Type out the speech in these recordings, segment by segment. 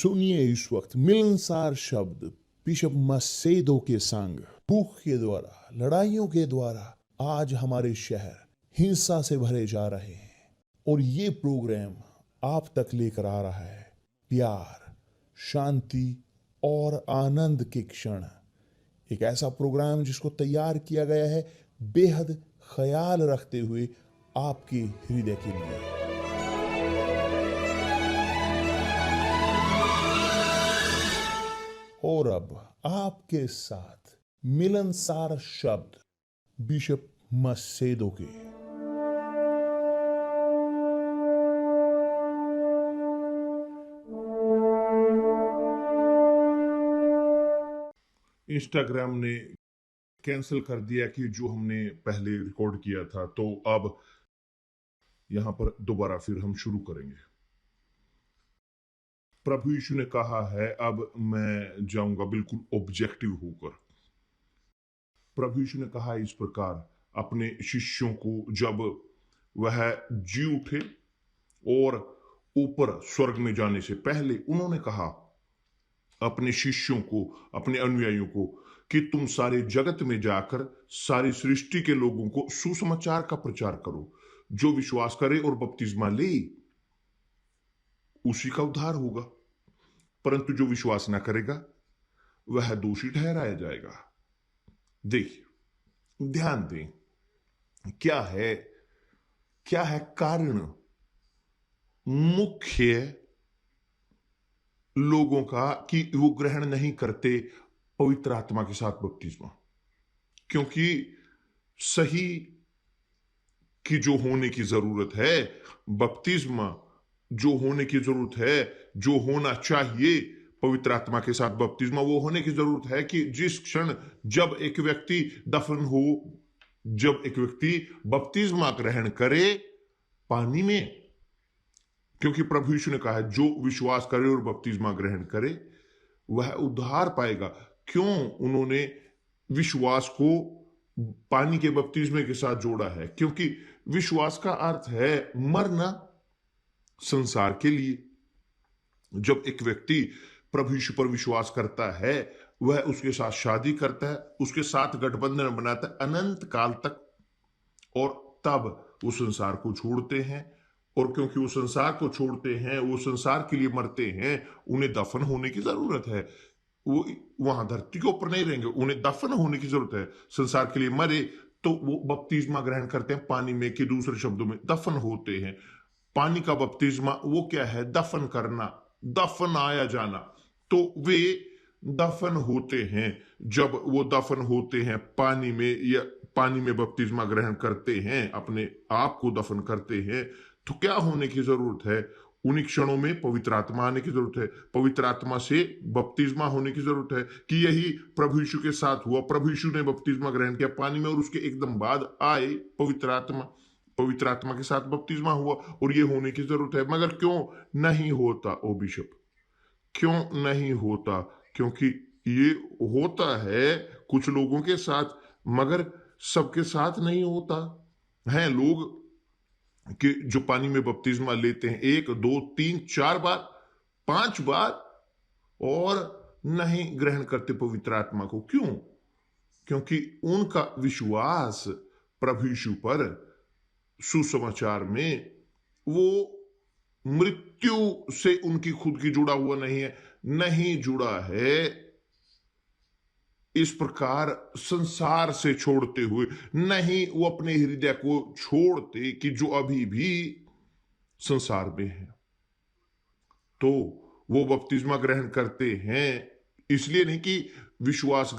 सुनिए इस वक्त मिलनसार शब्द बिशप मसेदो के संग। भूख के द्वारा, लड़ाइयों के द्वारा आज हमारे शहर हिंसा से भरे जा रहे हैं और ये प्रोग्राम आप तक लेकर आ रहा है प्यार, शांति और आनंद के क्षण। एक ऐसा प्रोग्राम जिसको तैयार किया गया है बेहद ख्याल रखते हुए आपके हृदय के लिए। और अब आपके साथ मिलनसार शब्द बिशप मसेदो के। इंस्टाग्राम ने कैंसिल कर दिया कि जो हमने पहले रिकॉर्ड किया था, तो अब यहां पर दोबारा फिर हम शुरू करेंगे। प्रभु यीशु ने कहा है, अब मैं जाऊंगा बिल्कुल ऑब्जेक्टिव होकर। प्रभु यीशु ने कहा इस प्रकार अपने शिष्यों को, जब वह जी उठे और ऊपर स्वर्ग में जाने से पहले उन्होंने कहा अपने शिष्यों को, अपने अनुयायियों को, कि तुम सारे जगत में जाकर सारी सृष्टि के लोगों को सुसमाचार का प्रचार करो। जो विश्वास करे और बपतिस्मा ले उसी का उद्धार होगा, परंतु जो विश्वास ना करेगा वह दोषी ठहराया जाएगा। देखिए, ध्यान दें, क्या है कारण मुख्य लोगों का कि वो ग्रहण नहीं करते पवित्र आत्मा के साथ बपतिस्मा। क्योंकि सही की जो होने की जरूरत है, बपतिस्मा जो होने की जरूरत है, जो होना चाहिए पवित्र आत्मा के साथ बपतिस्मा, वो होने की जरूरत है कि जिस क्षण जब एक व्यक्ति दफन हो, जब एक व्यक्ति बपतिस्मा ग्रहण करे पानी में। क्योंकि प्रभु यीशु ने कहा है जो विश्वास करे और बपतिस्मा ग्रहण करे वह उद्धार पाएगा। क्यों उन्होंने विश्वास को पानी के बपतिस्मे के साथ जोड़ा है? क्योंकि विश्वास का अर्थ है मरना संसार के लिए। जब एक व्यक्ति प्रभु यीशु पर विश्वास करता है, वह उसके साथ शादी करता है, उसके साथ गठबंधन बनाता है अनंत काल तक, और तब वो संसार को छोड़ते हैं। और क्योंकि वो संसार को छोड़ते हैं, वो संसार के लिए मरते हैं, उन्हें दफन होने की जरूरत है। वो वहां धरती के ऊपर नहीं रहेंगे, उन्हें दफन होने की जरूरत है। संसार के लिए मरे तो वो बपतिस्मा ग्रहण करते हैं पानी में, कि दूसरे शब्दों में दफन होते हैं। पानी का बपतिस्मा वो क्या है? दफन करना, दफन आया जाना। तो वे दफन होते हैं। जब वो दफन होते हैं पानी में, या पानी में बपतिस्मा ग्रहण करते हैं, अपने आप को दफन करते हैं, तो क्या होने की जरूरत है? उन्हीं क्षणों में पवित्र आत्मा आने की जरूरत है। पवित्र आत्मा से बपतिस्मा होने की जरूरत है, कि यही प्रभु यीशु के साथ हुआ। प्रभु यीशु ने बपतिस्मा ग्रहण किया पानी में, और उसके एकदम बाद आए पवित्र आत्मा के साथ बपतिस्मा हुआ, और ये होने की जरूरत है। मगर क्यों नहीं होता ओ बिशप? क्यों नहीं होता? क्योंकि ये होता है कुछ लोगों के साथ, मगर सबके साथ नहीं होता है। लोग कि जो पानी में बपतिस्मा लेते हैं 1, 2, 3, 4 बार, 5 बार, और नहीं ग्रहण करते पवित्र आत्मा को। क्यों? क्योंकि उनका विश्वास प्रभु यीशु पर, सुसमाचार में, वो मृत्यु से उनकी खुद की जुड़ा हुआ नहीं जुड़ा है। इस प्रकार संसार से छोड़ते हुए नहीं, वो अपने हृदय को छोड़ते कि जो अभी भी संसार में है। तो वो बपतिस्मा ग्रहण करते हैं, इसलिए नहीं कि विश्वास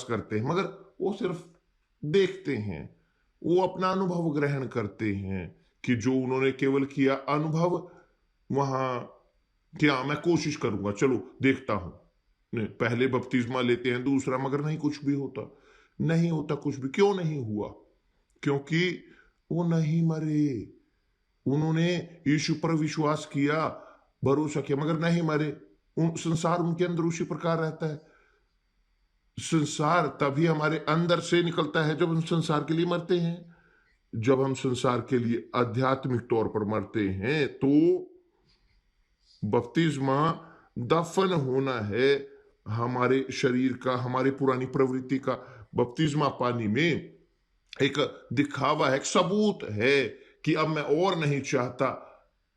करते हैं, मगर वो सिर्फ देखते हैं, वो अपना अनुभव ग्रहण करते हैं, कि जो उन्होंने केवल किया अनुभव वहां, क्या मैं कोशिश करूंगा, चलो देखता हूं। पहले बपतिस्मा लेते हैं, दूसरा, मगर नहीं कुछ भी होता, नहीं होता कुछ भी। क्यों नहीं हुआ? क्योंकि वो नहीं मरे। उन्होंने यीशु पर विश्वास किया, भरोसा किया, मगर नहीं मरे। संसार उनके अंदर उसी प्रकार रहता है। संसार तभी हमारे अंदर से निकलता है जब हम संसार के लिए मरते हैं। जब हम संसार के लिए आध्यात्मिक तौर पर मरते हैं, तो बपतिस्मा दफन होना है हमारे शरीर का, हमारी पुरानी प्रवृत्ति का। बपतिस्मा पानी में एक दिखावा है, एक सबूत है कि अब मैं और नहीं चाहता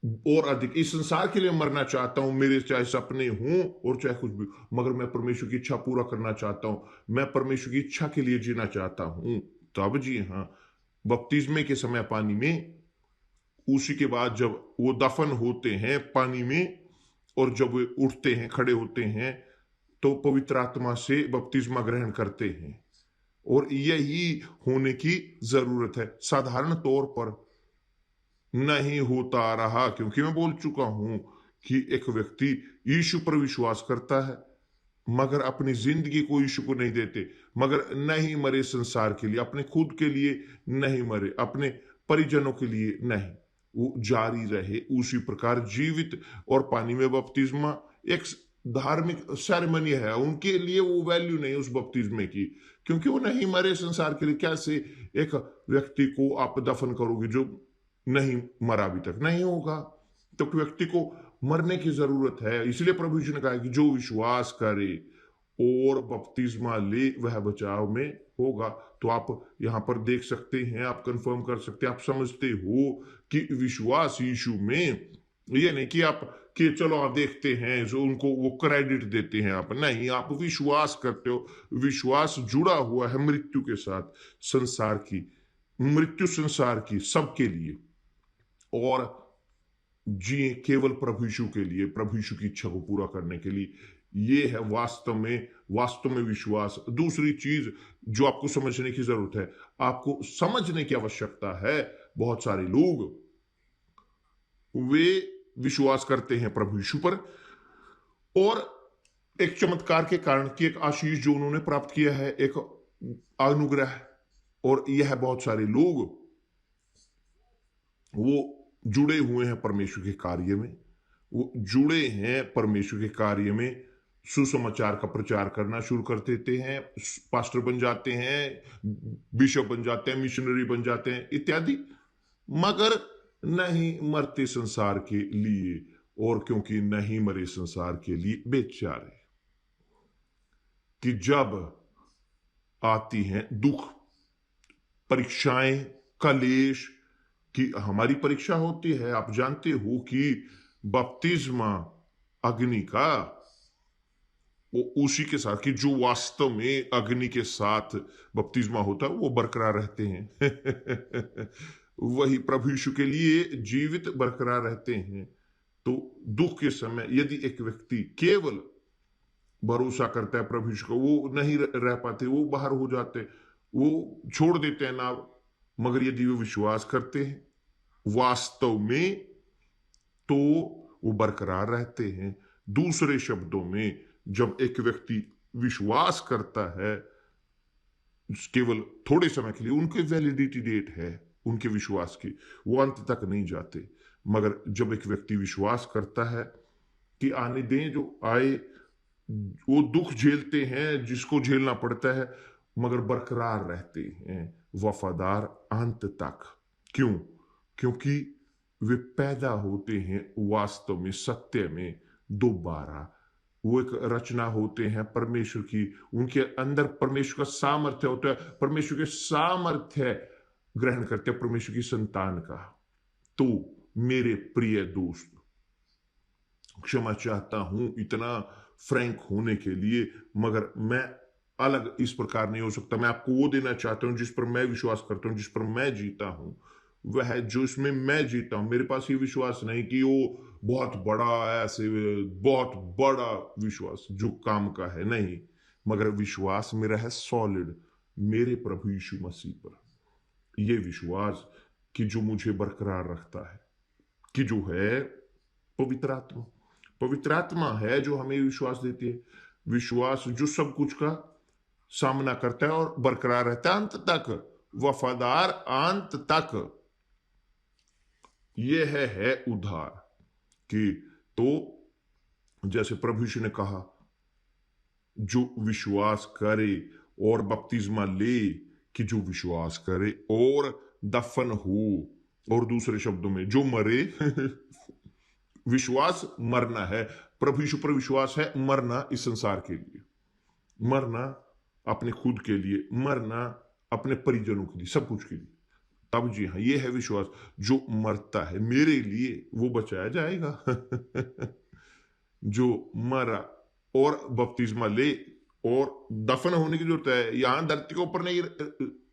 और अधिक इस संसार के लिए मरना चाहता हूं, मेरे चाहे सपने हों और चाहे कुछ भी, मगर मैं परमेश्वर की इच्छा पूरा करना चाहता हूं, मैं परमेश्वर की इच्छा के लिए जीना चाहता हूं। तब जी हाँ, बपतिस्मे के समय पानी में, उसी के बाद जब वो दफन होते हैं पानी में और जब वे उठते हैं, खड़े होते हैं, तो पवित्र आत्मा से बपतिस्मा ग्रहण करते हैं। और यही होने की जरूरत है। साधारण तौर पर नहीं होता रहा, क्योंकि मैं बोल चुका हूं कि एक व्यक्ति यीशु पर विश्वास करता है मगर अपनी जिंदगी को यीशु को नहीं देते, मगर नहीं मरे संसार के लिए, अपने खुद के लिए नहीं मरे, अपने परिजनों के लिए नहीं, वो जारी रहे उसी प्रकार जीवित। और पानी में बपतिस्मा एक धार्मिक सेरेमनी है, उनके लिए वो वैल्यू नहीं उस बपतिस्मे की, क्योंकि वो नहीं मरे संसार के लिए। कैसे एक व्यक्ति को आप दफन करोगे जो नहीं मरा अभी तक? नहीं होगा। तो व्यक्ति को मरने की जरूरत है। इसलिए प्रभु जी ने कहा कि जो विश्वास करे और बपतिस्मा ले वह बचाव में होगा। तो आप यहां पर देख सकते हैं, आप कंफर्म कर सकते हैं, आप समझते हो कि विश्वास यीशु में ये नहीं कि आप कि चलो आप देखते हैं जो उनको वो क्रेडिट देते हैं, आप नहीं, आप विश्वास करते हो। विश्वास जुड़ा हुआ है मृत्यु के साथ, संसार की मृत्यु, संसार की सबके लिए, और जिए केवल प्रभु यीशु के लिए, प्रभु यीशु की इच्छा को पूरा करने के लिए। ये है वास्तव में विश्वास। दूसरी चीज जो आपको समझने की जरूरत है, आपको समझने की आवश्यकता है, बहुत सारे लोग वे विश्वास करते हैं प्रभु यीशु पर, और एक चमत्कार के कारण की एक आशीष जो उन्होंने प्राप्त किया है, एक अनुग्रह, और यह बहुत सारे लोग वो जुड़े हुए हैं परमेश्वर के कार्य में, वो जुड़े हैं परमेश्वर के कार्य में, सुसमाचार का प्रचार करना शुरू कर देते हैं, पास्टर बन जाते हैं, बिशप बन जाते हैं, मिशनरी बन जाते हैं इत्यादि, मगर नहीं मरते संसार के लिए, और क्योंकि नहीं मरे संसार के लिए बेचारे, कि जब आती हैं दुख, परीक्षाएं, कलेश, कि हमारी परीक्षा होती है। आप जानते हो कि बपतिस्मा अग्नि का, वो उसी के साथ कि जो वास्तव में अग्नि के साथ बपतिस्मा होता है वो बरकरार रहते हैं वही प्रभु यीशु के लिए जीवित बरकरार रहते हैं। तो दुख के समय यदि एक व्यक्ति केवल भरोसा करता है प्रभु यीशु को, वो नहीं रह पाते, वो बाहर हो जाते, वो छोड़ देते हैं नाव। मगर यदि वो विश्वास करते हैं वास्तव में, तो वो बरकरार रहते हैं। दूसरे शब्दों में, जब एक व्यक्ति विश्वास करता है केवल थोड़े समय के लिए, उनकी वैलिडिटी डेट है उनके विश्वास की, वो अंत तक नहीं जाते। मगर जब एक व्यक्ति विश्वास करता है कि आने दें जो आए, वो दुख झेलते हैं जिसको झेलना पड़ता है, मगर बरकरार रहते हैं, वफादार अंत तक। क्यों? क्योंकि वे पैदा होते हैं वास्तव में सत्य में दोबारा। वो एक रचना होते हैं परमेश्वर की, उनके अंदर परमेश्वर का सामर्थ्य होता है, परमेश्वर के सामर्थ्य ग्रहण करते हैं परमेश्वर की संतान का। तो मेरे प्रिय दोस्त, क्षमा चाहता हूं इतना फ्रैंक होने के लिए, मगर मैं अलग इस प्रकार नहीं हो सकता। मैं आपको वो देना चाहता हूं जिस पर मैं विश्वास करता हूं, जिस पर मैं जीता हूं, वह जो इसमें मैं जीता हूं। मेरे पास ये विश्वास नहीं कि वो बहुत बड़ा, ऐसे बहुत बड़ा विश्वास जो काम का है, नहीं, मगर विश्वास मेरा है सॉलिड मेरे प्रभु यीशु मसीह पर। ये विश्वास कि जो मुझे बरकरार रखता है, कि जो है पवित्र आत्मा। पवित्र आत्मा है जो हमें विश्वास देती है, विश्वास जो सब कुछ का सामना करता है और बरकरार रहता है अंत तक, वफादार अंत तक। यह है उद्धार कि, तो जैसे प्रभु यीशु ने कहा, जो विश्वास करे और बपतिस्मा ले, कि जो विश्वास करे और दफन हो, और दूसरे शब्दों में जो मरे विश्वास मरना है, प्रभु यीशु पर विश्वास है मरना इस संसार के लिए, मरना अपने खुद के लिए, मरना अपने परिजनों के लिए, सब कुछ के लिए। तब जी हाँ, ये है विश्वास। जो मरता है मेरे लिए वो बचाया जाएगा। जो मरा और बपतिस्मा ले और दफन होने की जरूरत है, यहां धरती के ऊपर नहीं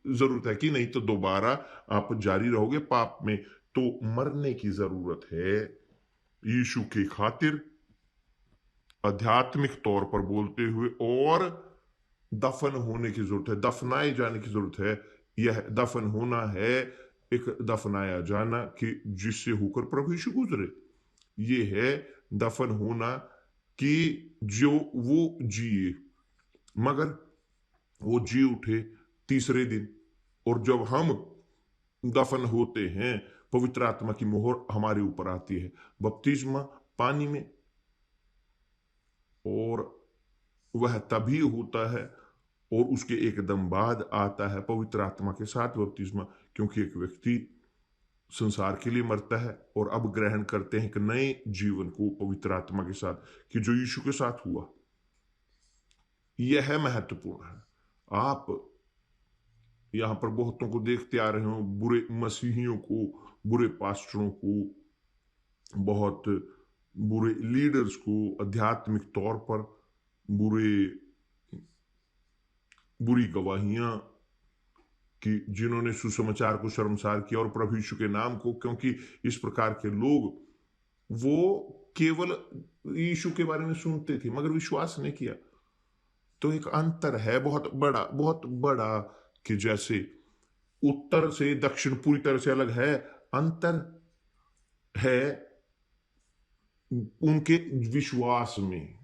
जरूरत है कि नहीं तो दोबारा आप जारी रहोगे पाप में, तो मरने की जरूरत है यीशु की खातिर, आध्यात्मिक तौर पर बोलते हुए, और दफन होने की जरूरत है, दफनाए जाने की जरूरत है। यह दफन होना है एक दफनाया जाना कि जिससे होकर प्रभु यीशु गुजरे। ये है दफन होना कि जो वो जिए, मगर वो जी उठे तीसरे दिन। और जब हम दफन होते हैं पवित्र आत्मा की मोहर हमारे ऊपर आती है, बपतिस्मा पानी में, और वह तभी होता है और उसके एकदम बाद आता है पवित्र आत्मा के साथ बपतिस्मा, क्योंकि एक व्यक्ति संसार के लिए मरता है और अब ग्रहण करते हैं एक नए जीवन को पवित्र आत्मा के साथ, कि जो यीशु के साथ हुआ। यह महत्वपूर्ण है। आप यहां पर बहुतों को देखते आ रहे हो, बुरे मसीहियों को, बुरे पास्टरों को, बहुत बुरे लीडर्स को, आध्यात्मिक तौर पर बुरी गवाहियां कि जिन्होंने सुसमाचार को शर्मसार किया और प्रभु यीशु के नाम को, क्योंकि इस प्रकार के लोग वो केवल यीशु के बारे में सुनते थे मगर विश्वास नहीं किया। तो एक अंतर है बहुत बड़ा कि जैसे उत्तर से दक्षिण पूरी तरह से अलग है, अंतर है उनके विश्वास में।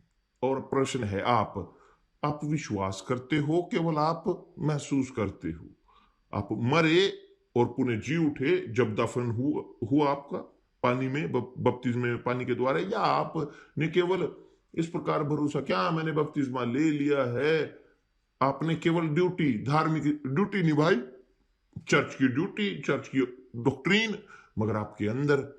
और प्रश्न है, आप विश्वास करते हो, केवल आप महसूस करते हो? आप मरे और पुनः जी उठे जब दफन हुआ आपका पानी में, बपतिस्मे में पानी के द्वारा, या आपने केवल इस प्रकार भरोसा, क्या मैंने बपतिस्मा ले लिया है, आपने केवल धार्मिक ड्यूटी निभाई, चर्च की ड्यूटी, चर्च की डॉक्ट्रीन, मगर आपके अंदर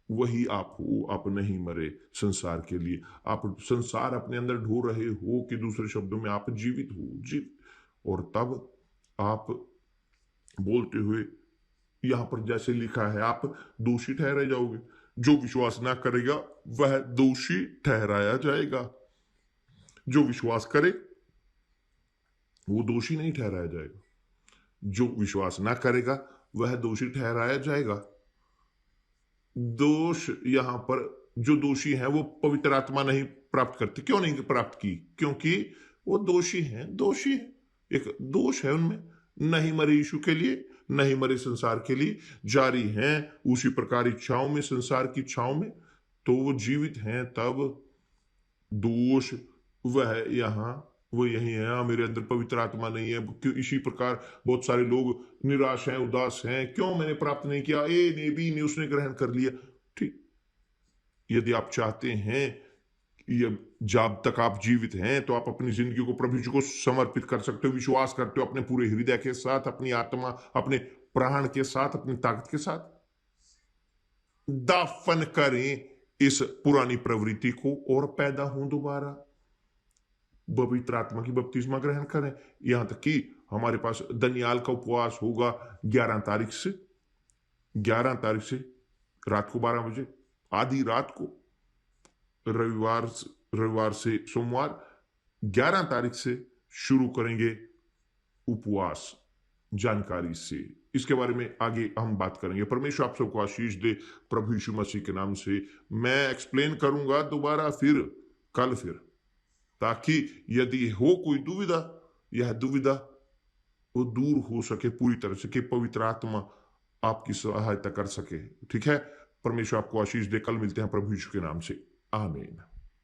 वही आप हो, आप नहीं मरे संसार के लिए। आप संसार अपने अंदर ढो रहे हो, कि दूसरे शब्दों में आप जीवित हो। और तब आप बोलते हुए यहां पर जैसे लिखा है, आप दोषी ठहराए जाओगे। जो विश्वास ना करेगा वह दोषी ठहराया जाएगा। जो विश्वास करे वो दोषी नहीं ठहराया जाएगा। जो विश्वास ना करेगा वह दोषी ठहराया जाएगा। दोष यहां पर जो दोषी है वो पवित्र आत्मा नहीं प्राप्त करते। क्यों नहीं प्राप्त की? क्योंकि वो दोषी हैं। एक दोष है उनमें, नहीं मरे यीशु के लिए, नहीं मरे संसार के लिए, जारी हैं उसी प्रकार इच्छाओं में, संसार की इच्छाओं में, तो वो जीवित हैं। तब दोष वह वो यही है, मेरे अंदर पवित्र आत्मा नहीं है। क्यों? इसी प्रकार बहुत सारे लोग निराश हैं, उदास हैं, क्यों मैंने प्राप्त नहीं किया, ए ने बी ने उसने ग्रहण कर लिया। ठीक, यदि आप चाहते हैं, जब तक आप जीवित हैं तो आप अपनी जिंदगी को प्रभु जी को समर्पित कर सकते हो, विश्वास करते हो अपने पूरे हृदय के साथ, अपनी आत्मा, अपने प्राण के साथ, अपनी ताकत के साथ। दफन करें इस पुरानी प्रवृत्ति को और पैदा हों दोबारा, पवित्र आत्मा की बपतिस्मा ग्रहण करें। यहां तक कि हमारे पास दनियाल का उपवास होगा 11 तारीख से रात को 12 बजे, आधी रात को, रविवार से सोमवार 11 तारीख से शुरू करेंगे उपवास जानकारी से। इसके बारे में आगे हम बात करेंगे। परमेश्वर आप सबको आशीष दे प्रभु यीशु मसीह के नाम से। मैं एक्सप्लेन करूंगा दोबारा कल, ताकि यदि हो कोई दुविधा, यह दुविधा वो दूर हो सके पूरी तरह से, कि पवित्र आत्मा आपकी सहायता कर सके। ठीक है, परमेश्वर आपको आशीष दे। कल मिलते हैं प्रभु यीशु के नाम से। आमीन।